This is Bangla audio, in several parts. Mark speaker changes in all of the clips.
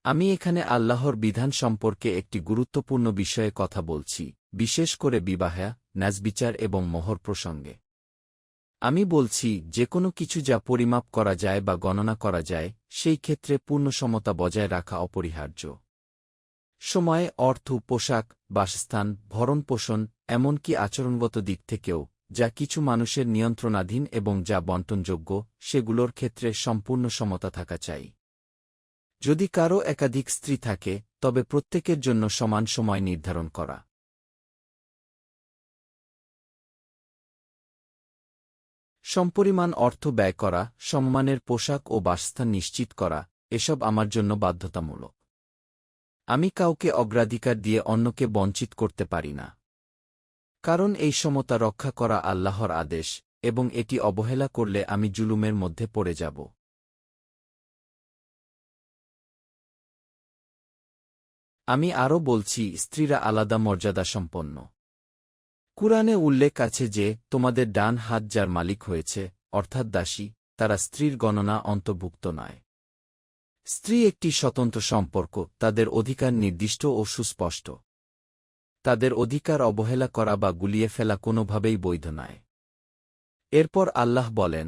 Speaker 1: আমি এখানে আল্লাহর বিধান সম্পর্কে একটি গুরুত্বপূর্ণ বিষয়ে কথা বলছি, বিশেষ করে বিবাহ, ন্যায়বিচার এবং মোহর প্রসঙ্গে। আমি বলছি, যে কোনো কিছু যা পরিমাপ করা যায় বা গণনা করা যায়, সেই ক্ষেত্রে পূর্ণ সমতা বজায় রাখা অপরিহার্য। সময়, অর্থ, পোশাক, বাসস্থান, ভরণ-পোষণ, এমনকি আচরণগত দিক থেকেও, যা কিছু মানুষের নিয়ন্ত্রণাধীন এবং যা বণ্টনযোগ্য, সেগুলোর ক্ষেত্রে সম্পূর্ণ সমতা থাকা চাই। যদি কারও একাধিক স্ত্রী থাকে, তবে প্রত্যেকের জন্য সমান সময় নির্ধারণ করা। সমপরিমাণ অর্থ ব্যয় করা, সম্মানের পোশাক ও বাসস্থান নিশ্চিত করা, এসব আমার জন্য বাধ্যতামূলক। আমি কাউকে অগ্রাধিকার দিয়ে অন্যকে বঞ্চিত করতে পারি না। কারণ এই সমতা রক্ষা করা আল্লাহর আদেশ, এবং এটি অবহেলা করলে আমি জুলুমের মধ্যে পড়ে যাব। আমি আরও বলছি, স্ত্রীরা আলাদা মর্যাদাসম্পন্ন। কুরআনে উল্লেখ আছে যে, তোমাদের ডান হাত যার মালিক হয়েছে, অর্থাৎ দাসী, তারা স্ত্রীর গণনা অন্তর্ভুক্ত নয়। স্ত্রী একটি স্বতন্ত্র সম্পর্ক, তাদের অধিকার নির্দিষ্ট ও সুস্পষ্ট। তাদের অধিকার অবহেলা করা বা গুলিয়ে ফেলা কোনোভাবেই বৈধ নয়। এরপর আল্লাহ বলেন,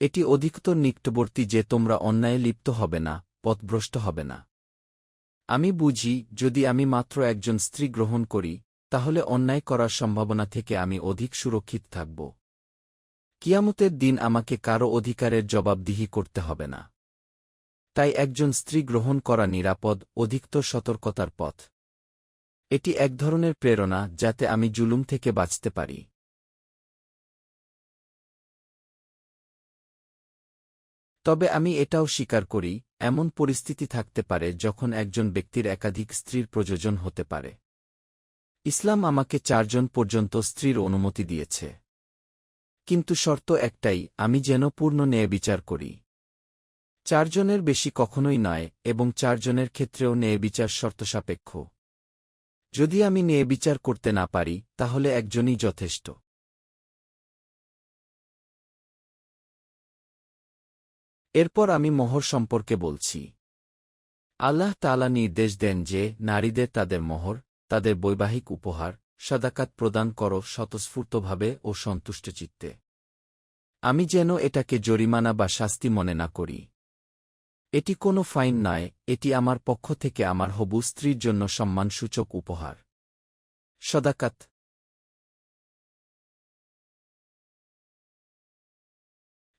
Speaker 1: এটি অধিকতর নিকটবর্তী যে তোমরা অন্যায়ে লিপ্ত হবে না, পথভ্রষ্ট হবে না। আমি বুঝি, যদি আমি মাত্র একজন স্ত্রী গ্রহণ করি, তাহলে অন্যায় করার সম্ভাবনা থেকে আমি অধিক সুরক্ষিত থাকব। কিয়ামতের দিন আমাকে কারও অধিকারের জবাবদিহি করতে হবে না। তাই একজন স্ত্রী গ্রহণ করা নিরাপদ, অধিকতর সতর্কতার পথ। এটি এক ধরনের প্রেরণা, যাতে আমি জুলুম থেকে বাঁচতে পারি। তবে আমি এটাও স্বীকার করি, এমন পরিস্থিতি থাকতে পারে যখন একজন ব্যক্তির একাধিক স্ত্রীর প্রয়োজন হতে পারে। ইসলাম আমাকে 4 জন পর্যন্ত স্ত্রীর অনুমতি দিয়েছে। কিন্তু শর্ত একটাই, আমি যেন পূর্ণ ন্যায়বিচার করি। 4 জনের বেশি কখনোই নয়, এবং 4 জনের ক্ষেত্রেও ন্যায়বিচার শর্তসাপেক্ষ। যদি আমি ন্যায়বিচার করতে না পারি, তাহলে একজনই যথেষ্ট। এরপর আমি মোহর সম্পর্কে বলছি। আল্লাহ তাআলা নির্দেশ দেন যে, নারীদের তাদের মোহর, তাদের বৈবাহিক উপহার, সাদাকাত প্রদান করো স্বতঃস্ফূর্তভাবে ও সন্তুষ্টচিত্তে। আমি যেন এটাকে জরিমানা বা শাস্তি মনে না করি। এটি কোনো ফাইন নয়, এটি আমার পক্ষ থেকে আমার হবু স্ত্রীর জন্য সম্মানসূচক উপহার। সাদাকাত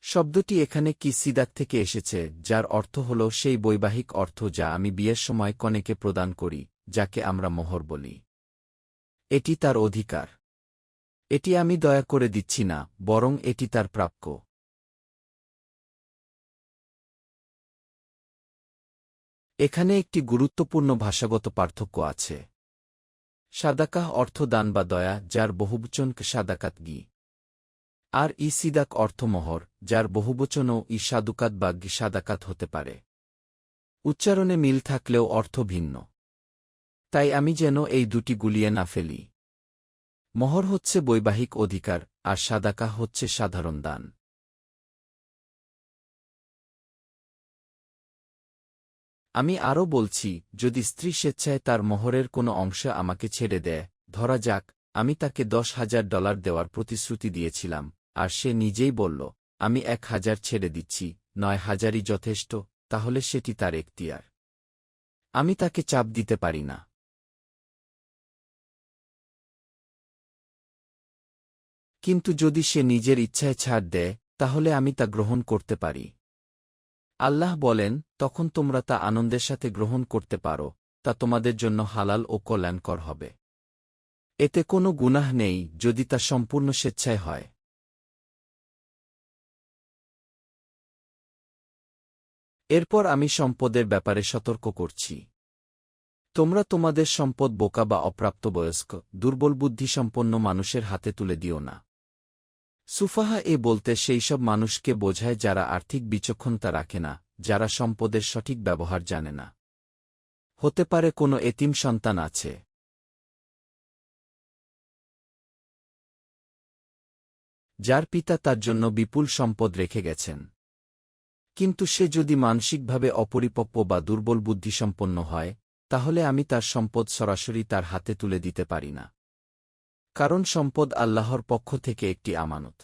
Speaker 1: শব্দটি এখানে কি সিদাক থেকে এসেছে, যার অর্থ হল সেই বৈবাহিক অর্থ যা আমি বিয়ের সময় কনেকে প্রদান করি, যাকে আমরা মোহর বলি। এটি তার অধিকার। এটি আমি দয়া করে দিচ্ছি না, বরং এটি তার প্রাপ্য। এখানে একটি গুরুত্বপূর্ণ ভাষাগত পার্থক্য আছে। সাদাকাহ অর্থ দান বা দয়া, যার বহুবচনকে সাদাকাত গি। আর সিদাক অর্থ মোহর, যার বহুবচনও সাদুকাত বা সাদাকাত হতে পারে। উচ্চারণে মিল থাকলেও অর্থ ভিন্ন। তাই আমি যেন এই দুটি গুলিয়ে না ফেলি। মোহর হচ্ছে বৈবাহিক অধিকার, আর সাদাকাহ হচ্ছে সাধারণ দান। আমি আরও বলছি, যদি স্ত্রী স্বেচ্ছায় তার মোহরের কোনো অংশ আমাকে ছেড়ে দেয়, ধরা যাক, আমি তাকে $10,000 দেওয়ার প্রতিশ্রুতি দিয়েছিলাম, আর সে নিজেই বলল, আমি 1,000 ছেড়ে দিচ্ছি, 9,000ই যথেষ্ট, তাহলে সেটি তার এখতিয়ার। আমি তাকে চাপ দিতে পারি না। কিন্তু যদি সে নিজের ইচ্ছায় ছাড় দেয়, তাহলে আমি তা গ্রহণ করতে পারি। আল্লাহ বলেন, তখন তোমরা তা আনন্দের সাথে গ্রহণ করতে পারো, তা তোমাদের জন্য হালাল ও কল্যাণকর হবে। এতে কোনো গুনাহ নেই, যদি তা সম্পূর্ণ স্বেচ্ছায় হয়। এরপর আমি সম্পদের ব্যাপারে সতর্ক করছি। তোমরা তোমাদের সম্পদ বোকা বা অপ্রাপ্তবয়স্ক, দুর্বল বুদ্ধিসম্পন্ন মানুষের হাতে তুলে দিও না। সুফাহা বলতে সেই সব মানুষকে বোঝায় যারা আর্থিক বিচক্ষণতা রাখে না, যারা সম্পদের সঠিক ব্যবহার জানে না। হতে পারে কোনো এতিম সন্তান আছে। যার পিতা তার জন্য বিপুল সম্পদ রেখে গেছেন। কিন্তু সে যদি মানসিকভাবে অপরিপক্ব বা দুর্বল বুদ্ধিসম্পন্ন হয়, তাহলে আমি তার সম্পদ সরাসরি তার হাতে তুলে দিতে পারি না। কারণ সম্পদ আল্লাহর পক্ষ থেকে একটি আমানত।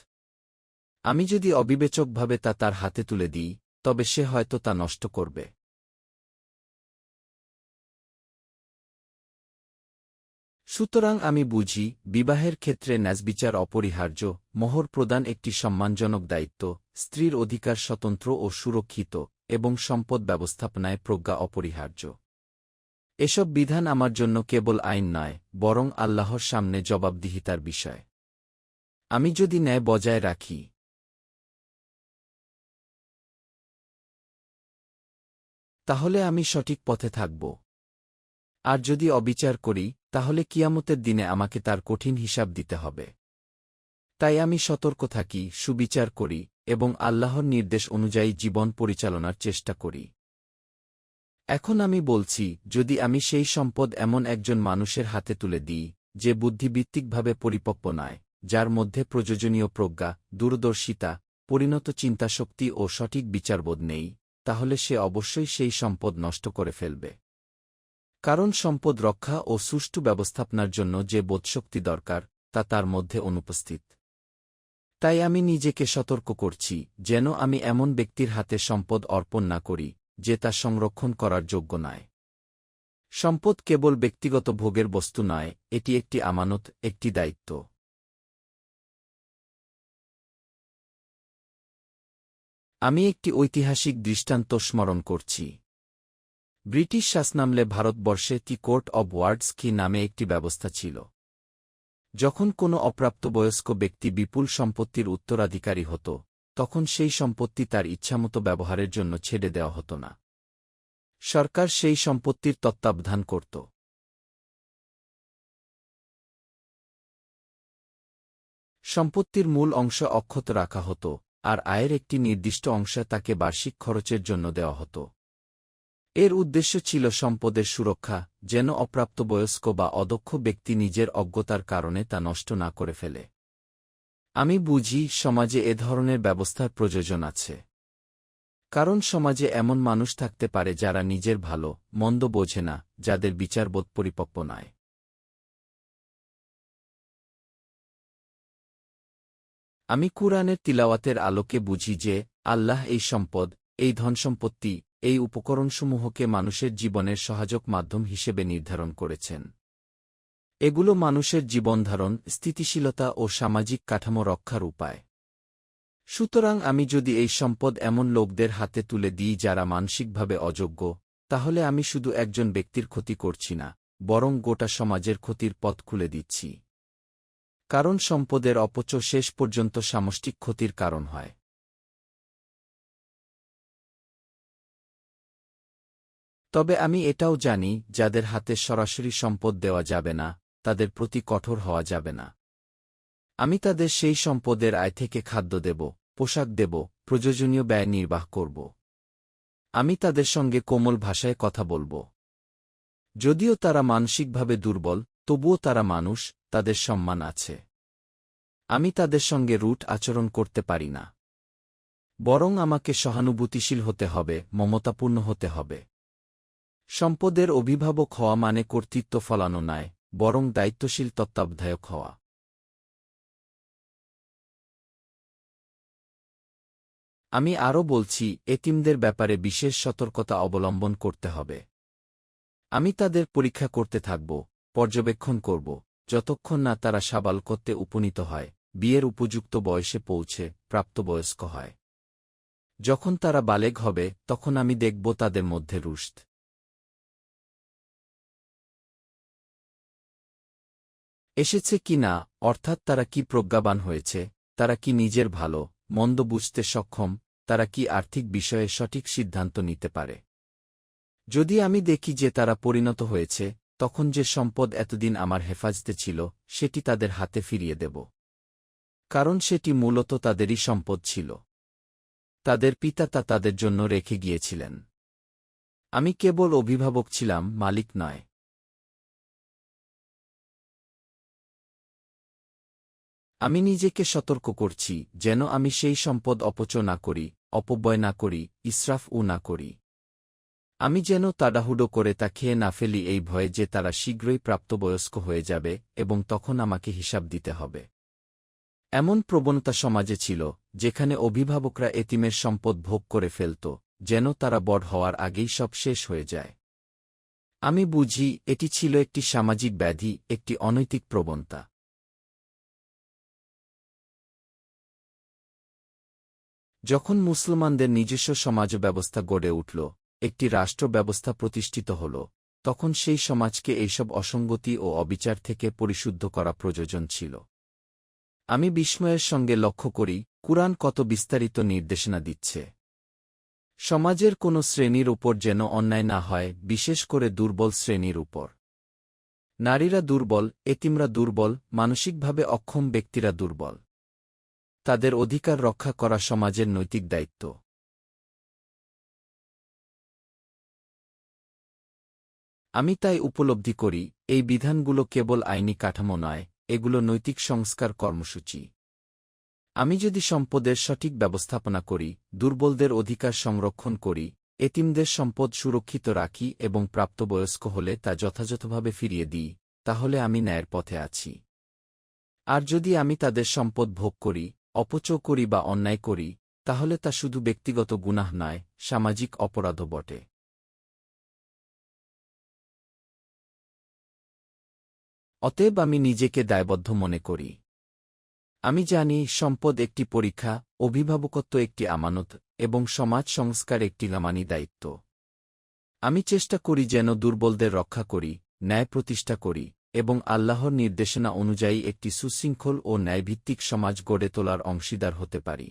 Speaker 1: আমি যদি অবিবেচকভাবে তা তার হাতে তুলে দিই, তবে সে হয়তো তা নষ্ট করবে। সুতরাং আমি বুঝি, বিবাহের ক্ষেত্রে ন্যায়বিচার অপরিহার্য, মোহর প্রদান একটি সম্মানজনক দায়িত্ব, স্ত্রীর অধিকার স্বতন্ত্র ও সুরক্ষিত, এবং সম্পদ ব্যবস্থাপনায় প্রজ্ঞা অপরিহার্য। এসব বিধান আমার জন্য কেবল আইন নয়, বরং আল্লাহর সামনে জবাবদিহিতার বিষয়। আমি যদি ন্যায় বজায় রাখি, তাহলে আমি সঠিক পথে থাকব। আর যদি অবিচার করি, তাহলে কিয়ামতের দিনে আমাকে তার কঠিন হিসাব দিতে হবে। তাই আমি সতর্ক থাকি, সুবিচার করি, এবং আল্লাহর নির্দেশ অনুযায়ী জীবন পরিচালনার চেষ্টা করি। এখন আমি বলছি, যদি আমি সেই সম্পদ এমন একজন মানুষের হাতে তুলে দিই, যে বুদ্ধিভিত্তিকভাবে পরিপক্ব নয়, যার মধ্যে প্রয়োজনীয় প্রজ্ঞা, দূরদর্শিতা, পরিণত চিন্তাশক্তি ও সঠিক বিচারবোধ নেই, তাহলে সে অবশ্যই সেই সম্পদ নষ্ট করে ফেলবে। কারণ সম্পদ রক্ষা ও সুষ্ঠু ব্যবস্থাপনার জন্য যে বোধশক্তি দরকার, তা তার মধ্যে অনুপস্থিত। তাই আমি নিজেকে সতর্ক করছি, যেন আমি এমন ব্যক্তির হাতে সম্পদ অর্পণ না করি, যে তা সংরক্ষণ করার যোগ্য নয়। সম্পদ কেবল ব্যক্তিগত ভোগের বস্তু নয়, এটি একটি আমানত, একটি দায়িত্ব। আমি একটি ঐতিহাসিক দৃষ্টান্ত স্মরণ করছি। ব্রিটিশ শাসনামলে ভারতবর্ষে দি কোর্ট অব ওয়ার্ডস কি নামে একটি ব্যবস্থা ছিল। যখন কোনো অপ্রাপ্তবয়স্ক ব্যক্তি বিপুল সম্পত্তির উত্তরাধিকারী হতো, তখন সেই সম্পত্তি তার ইচ্ছামতো ব্যবহারের জন্য ছেড়ে দেওয়া হতো না। সরকার সেই সম্পত্তির তত্ত্বাবধান করত। সম্পত্তির মূল অংশ অক্ষত রাখা হতো, আর আয়ের একটি নির্দিষ্ট অংশ তাকে বার্ষিক খরচের জন্য দেওয়া হতো। এর উদ্দেশ্য ছিল সম্পদের সুরক্ষা, যেন অপ্রাপ্তবয়স্ক বা অদক্ষ ব্যক্তি নিজের অজ্ঞতার কারণে তা নষ্ট না করে ফেলে। আমি বুঝি, সমাজে এ ধরনের ব্যবস্থার প্রয়োজন আছে। কারণ সমাজে এমন মানুষ থাকতে পারে যারা নিজের ভালো মন্দ বোঝে না, যাদের বিচারবোধ পরিপক্ব নয়। আমি কুরআনের তিলাওয়াতের আলোকে বুঝি যে, আল্লাহ এই সম্পদ, এই ধনসম্পত্তি, এই উপকরণসমূহকে মানুষের জীবনের সহায়ক মাধ্যম হিসেবে নির্ধারণ করেছেন। এগুলো মানুষের জীবনধারণ, স্থিতিশীলতা ও সামাজিক কাঠামো রক্ষার উপায়। সুতরাং আমি যদি এই সম্পদ এমন লোকদের হাতে তুলে দিই যারা মানসিকভাবে অযোগ্য, তাহলে আমি শুধু একজন ব্যক্তির ক্ষতি করছি না, বরং গোটা সমাজের ক্ষতির পথ খুলে দিচ্ছি। কারণ সম্পদের অপচয় শেষ পর্যন্ত সামষ্টিক ক্ষতির কারণ হয়। তবে আমি এটাও জানি, যাদের হাতে সরাসরি সম্পদ দেওয়া যাবে না, তাদের প্রতি কঠোর হওয়া যাবে না। আমি তাদের সেই সম্পদের আয় থেকে খাদ্য দেব, পোশাক দেব, প্রয়োজনীয় ব্যয় নির্বাহ করব। আমি তাদের সঙ্গে কোমল ভাষায় কথা বলব। যদিও তারা মানসিকভাবে দুর্বল, তবুও তারা মানুষ, তাদের সম্মান আছে। আমি তাদের সঙ্গে রুট আচরণ করতে পারি না। বরং আমাকে সহানুভূতিশীল হতে হবে, মমতাপূর্ণ হতে হবে। সম্পদের অভিভাবক হওয়া মানে কর্তৃত্ব ফলানো নয়, বরং দায়িত্বশীল তত্ত্বাবধায়ক হওয়া। আমি আরও বলছি, এতিমদের ব্যাপারে বিশেষ সতর্কতা অবলম্বন করতে হবে। আমি তাদের পরীক্ষা করতে থাকব, পর্যবেক্ষণ করব, যতক্ষণ না তারা সাবালকত্বে উপনীত হয়, বিয়ের উপযুক্ত বয়সে পৌঁছে প্রাপ্তবয়স্ক হয়। যখন তারা বালেগ হবে, তখন আমি দেখব তাদের মধ্যে রুশদ এসেছে কি না, অর্থাৎ তারা কি প্রজ্ঞাবান হয়েছে, তারা কি নিজের ভালো মন্দ বুঝতে সক্ষম, তারা কি আর্থিক বিষয়ে সঠিক সিদ্ধান্ত নিতে পারে। যদি আমি দেখি যে তারা পরিণত হয়েছে, তখন যে সম্পদ এতদিন আমার হেফাজতে ছিল, সেটি তাদের হাতে ফিরিয়ে দেব। কারণ সেটি মূলত তাদেরই সম্পদ ছিল। তাদের পিতা তা তাদের জন্য রেখে গিয়েছিলেন। আমি কেবল অভিভাবক ছিলাম, মালিক নয়। আমি নিজেকে সতর্ক করছি যেন আমি সেই সম্পদ অপচয় না করি, অপব্যয় না করি, ইসরাফও না করি। আমি যেন তাড়াহুড়ো করে তা খেয়ে না ফেলি এই ভয়ে যে তারা শীঘ্রই প্রাপ্তবয়স্ক হয়ে যাবে এবং তখন আমাকে হিসাব দিতে হবে। এমন প্রবণতা সমাজে ছিল, যেখানে অভিভাবকরা এতিমের সম্পদ ভোগ করে ফেলত, যেন তারা বড় হওয়ার আগেই সব শেষ হয়ে যায়। আমি বুঝি এটি ছিল একটি সামাজিক ব্যাধি, একটি অনৈতিক প্রবণতা। যখন মুসলমানদের নিজস্ব সমাজ ব্যবস্থা গড়ে উঠল, একটি রাষ্ট্র ব্যবস্থা প্রতিষ্ঠিত হল, তখন সেই সমাজকে এইসব অসঙ্গতি ও অবিচার থেকে পরিশুদ্ধ করা প্রয়োজন ছিল। আমি বিস্ময়ের সঙ্গে লক্ষ্য করি, কুরআন কত বিস্তারিত নির্দেশনা দিচ্ছে। সমাজের কোনো শ্রেণীর উপর যেন অন্যায় না হয়, বিশেষ করে দুর্বল শ্রেণীর উপর। নারীরা দুর্বল, এতিমরা দুর্বল, মানসিকভাবে অক্ষম ব্যক্তিরা দুর্বল। তাদের অধিকার রক্ষা করা সমাজের নৈতিক দায়িত্ব। আমি তাই উপলব্ধি করি, এই বিধানগুলো কেবল আইনি কাঠামো নয়, এগুলো নৈতিক সংস্কার কর্মসূচি। আমি যদি সম্পদের সঠিক ব্যবস্থাপনা করি, দুর্বলদের অধিকার সংরক্ষণ করি, এতিমদের সম্পদ সুরক্ষিত রাখি এবং প্রাপ্তবয়স্ক হলে তা যথাযথভাবে ফিরিয়ে দিই, তাহলে আমি ন্যায়ের পথে আছি। আর যদি আমি তাদের সম্পদ ভোগ করি, অপচয় করি বা অন্যায় করি, তাহলে তা শুধু ব্যক্তিগত গুনাহ নয়, সামাজিক অপরাধও বটে। অতএব আমি নিজেকে দায়বদ্ধ মনে করি। আমি জানি সম্পদ একটি পরীক্ষা, অভিভাবকত্ব একটি আমানত, এবং সমাজ সংস্কার একটি লামানি দায়িত্ব। আমি চেষ্টা করি যেন দুর্বলদের রক্ষা করি, ন্যায় প্রতিষ্ঠা করি, এবং আল্লাহর নির্দেশনা অনুযায়ী একটি সুশৃঙ্খল ও ন্যায়ভিত্তিক সমাজ গড়ে তোলার অংশীদার হতে পারি।